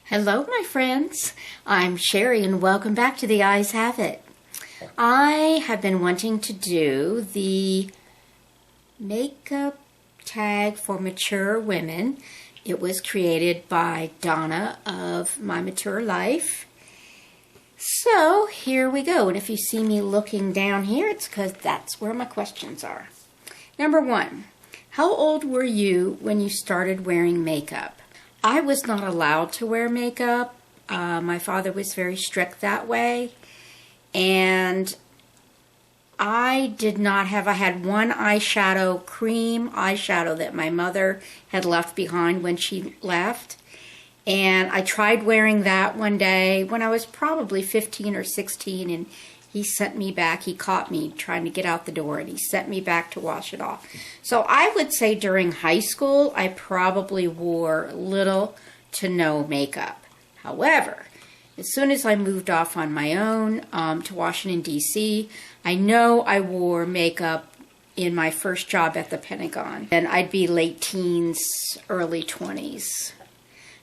Hello, my friends. I'm Sherry, and welcome back to The Eyes Have It. I have been wanting to do the makeup tag for mature women. It was created by Donna of My Mature Life. So here we go. And if you see me looking down here, it's because that's where my questions are. Number 1, how old were you when you started wearing makeup? I was not allowed to wear makeup. My father was very strict that way. And I had one cream eyeshadow that my mother had left behind when she left. And I tried wearing that one day when I was probably 15 or 16, and he sent me back. He caught me trying to get out the door, and he sent me back to wash it off. So I would say during high school, I probably wore little to no makeup. However, as soon as I moved off on my own to Washington, D.C., I know I wore makeup in my first job at the Pentagon. And I'd be late teens, early 20s.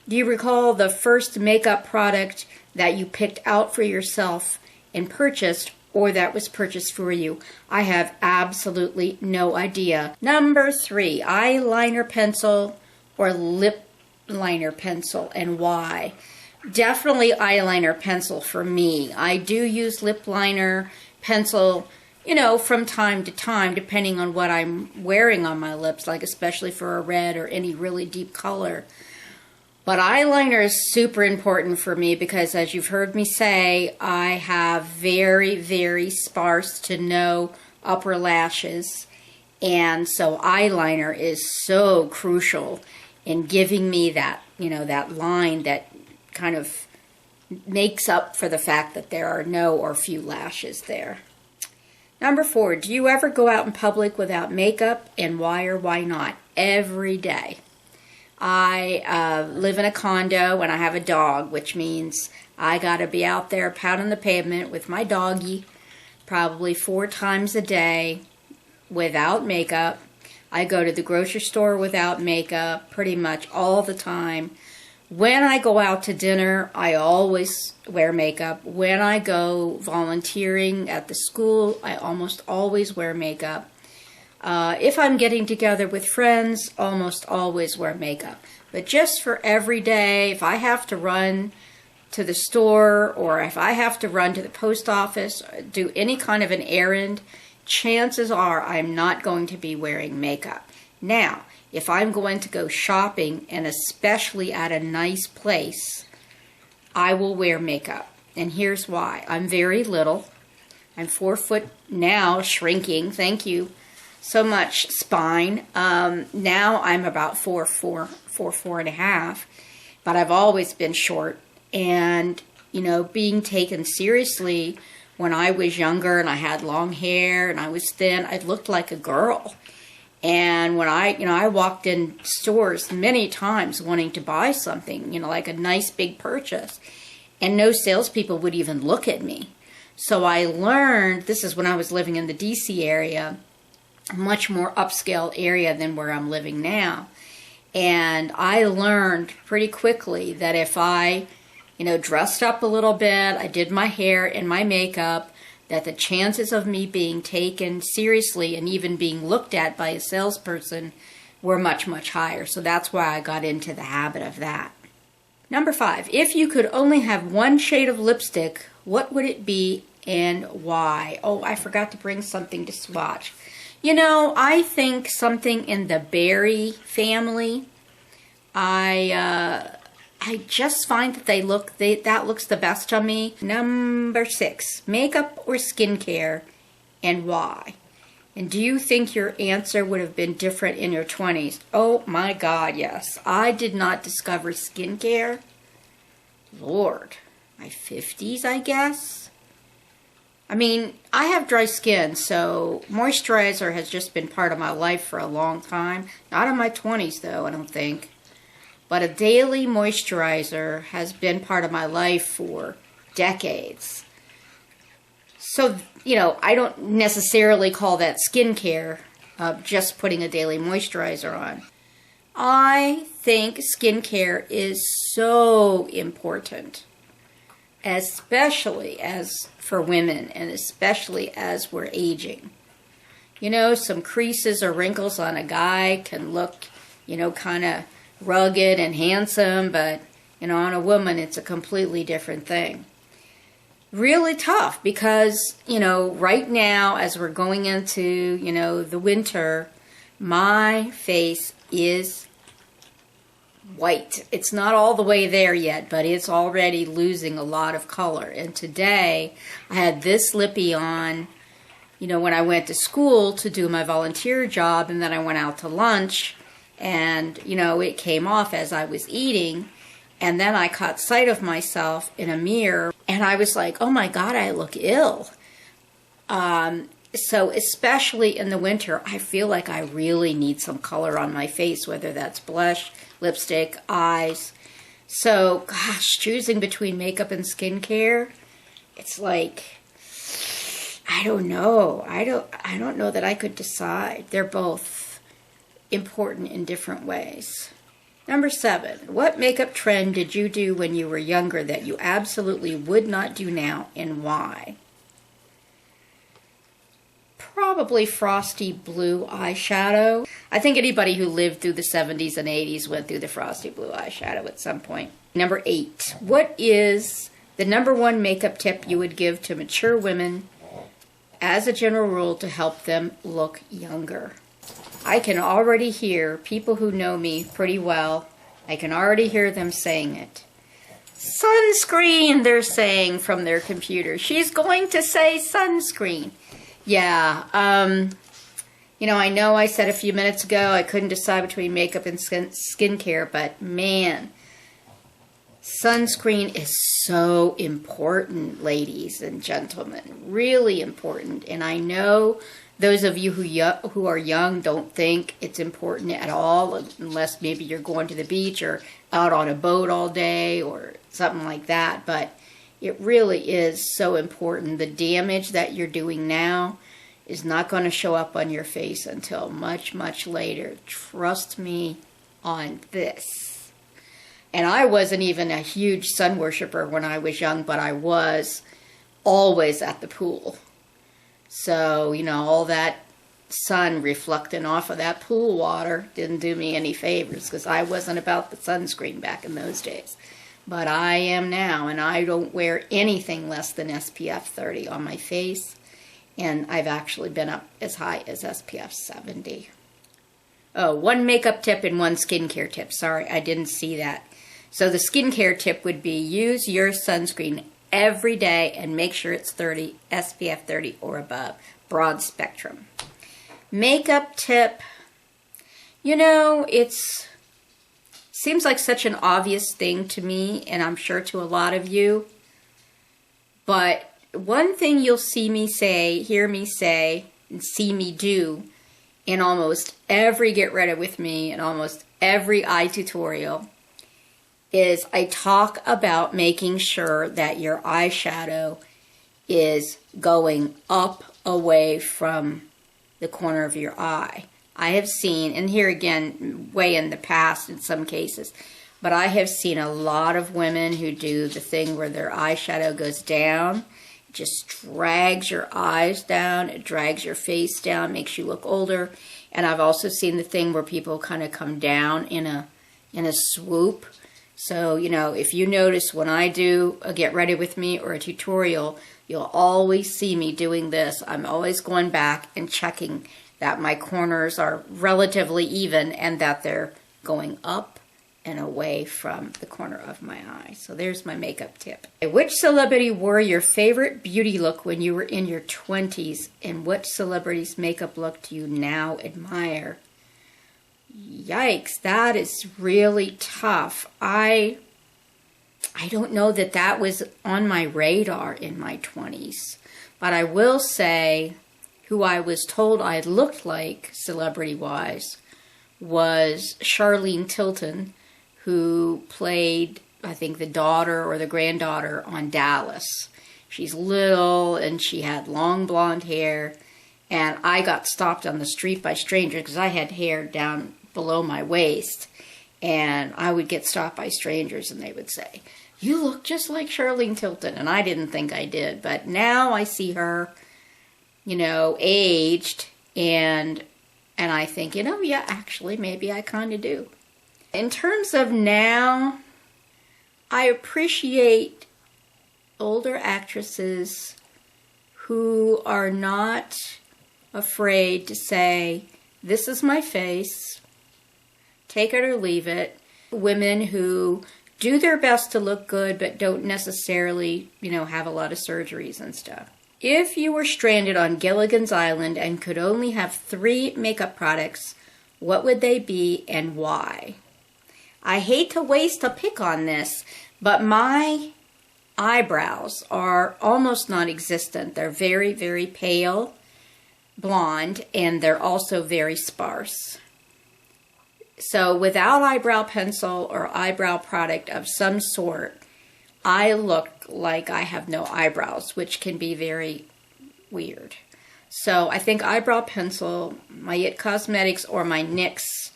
Do you recall the first makeup product that you picked out for yourself and purchased, or that was purchased for you? I have absolutely no idea. Number 3, eyeliner pencil or lip liner pencil, and why? Definitely eyeliner pencil for me. I do use lip liner pencil, from time to time, depending on what I'm wearing on my lips, like especially for a red or any really deep color. But eyeliner is super important for me because, as you've heard me say, I have very, very sparse to no upper lashes. And so eyeliner is so crucial in giving me that, that line that kind of makes up for the fact that there are no or few lashes there. Number 4, do you ever go out in public without makeup, and why or why not? Every day. I live in a condo and I have a dog, which means I got to be out there pounding the pavement with my doggie probably 4 times a day without makeup. I go to the grocery store without makeup pretty much all the time. When I go out to dinner, I always wear makeup. When I go volunteering at the school, I almost always wear makeup. If I'm getting together with friends, almost always wear makeup. But just for every day, if I have to run to the store or if I have to run to the post office, or do any kind of an errand, chances are I'm not going to be wearing makeup. Now, if I'm going to go shopping, and especially at a nice place, I will wear makeup. And here's why. I'm very little. I'm 4 foot now, shrinking. Thank you so much, spine. Now I'm about 4'4", but I've always been short. And, being taken seriously when I was younger and I had long hair and I was thin, I looked like a girl. And when I walked in stores many times wanting to buy something, like a nice big purchase, and no salespeople would even look at me. So I learned, this is when I was living in the DC area, a much more upscale area than where I'm living now. And I learned pretty quickly that if I, dressed up a little bit, I did my hair and my makeup, that the chances of me being taken seriously and even being looked at by a salesperson were much, much higher. So that's why I got into the habit of that. Number 5, if you could only have one shade of lipstick, what would it be and why? Oh, I forgot to bring something to swatch. I think something in the berry family. I just find that that looks the best on me. Number 6, makeup or skincare, and why? And do you think your answer would have been different in your 20s? Oh my God, yes. I did not discover skincare. Lord, my 50s, I guess. I have dry skin, so moisturizer has just been part of my life for a long time. Not in my 20s, though, I don't think. But a daily moisturizer has been part of my life for decades. So, I don't necessarily call that skincare, just putting a daily moisturizer on. I think skincare is so important, especially as for women and especially as we're aging. You know, some creases or wrinkles on a guy can look, you know, kind of rugged and handsome, but, you know, on a woman it's a completely different thing. Really tough because, you know, right now as we're going into, you know, the winter, my face is white. It's not all the way there yet, but it's already losing a lot of color. And today I had this lippy on, you know, when I went to school to do my volunteer job, and then I went out to lunch, and, you know, it came off as I was eating, and then I caught sight of myself in a mirror, and I was like, oh my God, I look ill. So especially in the winter, I feel like I really need some color on my face, whether that's blush, lipstick, eyes. So, gosh, choosing between makeup and skincare, it's like, I don't know. I don't know that I could decide. They're both important in different ways. Number 7, what makeup trend did you do when you were younger that you absolutely would not do now, and why? Probably frosty blue eyeshadow. I think anybody who lived through the 70s and 80s went through the frosty blue eyeshadow at some point. Number 8, what is the number 1 makeup tip you would give to mature women as a general rule to help them look younger? I can already hear people who know me pretty well, I can already hear them saying it. Sunscreen, they're saying from their computer. She's going to say sunscreen. Yeah, you know I said a few minutes ago I couldn't decide between makeup and skincare, but man, sunscreen is so important, ladies and gentlemen, really important. And I know those of you who are young don't think it's important at all, unless maybe you're going to the beach or out on a boat all day or something like that, but it really is so important. The damage that you're doing now is not going to show up on your face until much, much later. Trust me on this. And I wasn't even a huge sun worshiper when I was young, but I was always at the pool. So, you know, all that sun reflecting off of that pool water didn't do me any favors because I wasn't about the sunscreen back in those days. But I am now, and I don't wear anything less than SPF 30 on my face, and I've actually been up as high as SPF 70. Oh, 1 makeup tip and 1 skincare tip. Sorry, I didn't see that. So the skincare tip would be use your sunscreen every day and make sure it's 30, SPF 30 or above, broad spectrum. Makeup tip, you know, it's seems like such an obvious thing to me, and I'm sure to a lot of you. But one thing you'll see me say, hear me say, and see me do in almost every Get Ready With Me and almost every eye tutorial is I talk about making sure that your eyeshadow is going up away from the corner of your eye. I have seen, and here again, way in the past in some cases, but I have seen a lot of women who do the thing where their eyeshadow goes down, it just drags your eyes down, it drags your face down, makes you look older. And I've also seen the thing where people kind of come down in a swoop. So, you know, if you notice when I do a Get Ready With Me or a tutorial, you'll always see me doing this. I'm always going back and checking that my corners are relatively even and that they're going up and away from the corner of my eye. So there's my makeup tip. Which celebrity wore your favorite beauty look when you were in your 20s, and which celebrity's makeup look do you now admire? Yikes, that is really tough. I don't know that that was on my radar in my 20s, but I will say who I was told I looked like, celebrity-wise, was Charlene Tilton, who played, I think, the daughter or the granddaughter on Dallas. She's little, and she had long blonde hair, and I got stopped on the street by strangers because I had hair down below my waist. And I would get stopped by strangers and they would say, "You look just like Charlene Tilton." And I didn't think I did. But now I see her, aged, and I think, yeah, actually, maybe I kind of do. In terms of now, I appreciate older actresses who are not afraid to say, "This is my face, take it or leave it." Women who do their best to look good but don't necessarily, have a lot of surgeries and stuff. If you were stranded on Gilligan's Island and could only have 3 makeup products, what would they be and why? I hate to waste a pick on this, but my eyebrows are almost non-existent. They're very, very pale blonde, and they're also very sparse. So without eyebrow pencil or eyebrow product of some sort, I look like I have no eyebrows, which can be very weird. So I think eyebrow pencil, my IT Cosmetics or my NYX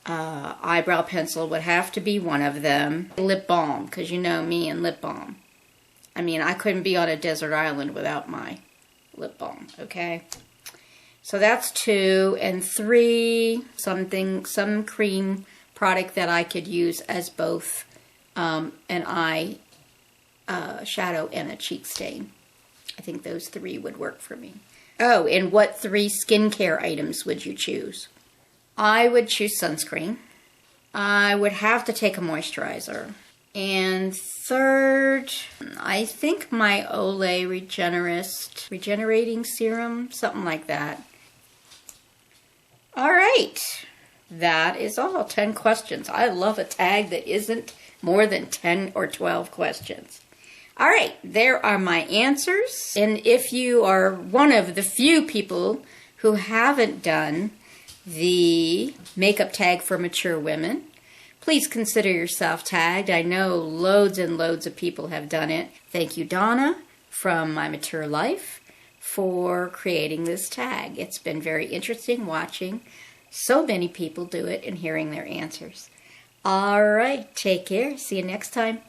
eyebrow pencil would have to be one of them. Lip balm, because you know me and lip balm. I mean, I couldn't be on a desert island without my lip balm, okay? So that's 2, and 3, some cream product that I could use as both an eye shadow and a cheek stain. I think those 3 would work for me. Oh, and what 3 skincare items would you choose? I would choose sunscreen. I would have to take a moisturizer. And 3rd, I think my Olay Regenerating Serum, something like that. All right, that is all. 10 questions. I love a tag that isn't more than 10 or 12 questions. All right, there are my answers. And if you are one of the few people who haven't done the makeup tag for mature women, please consider yourself tagged. I know loads and loads of people have done it. Thank you, Donna, from My Mature Life, for creating this tag. It's been very interesting watching so many people do it and hearing their answers. All right, take care. See you next time.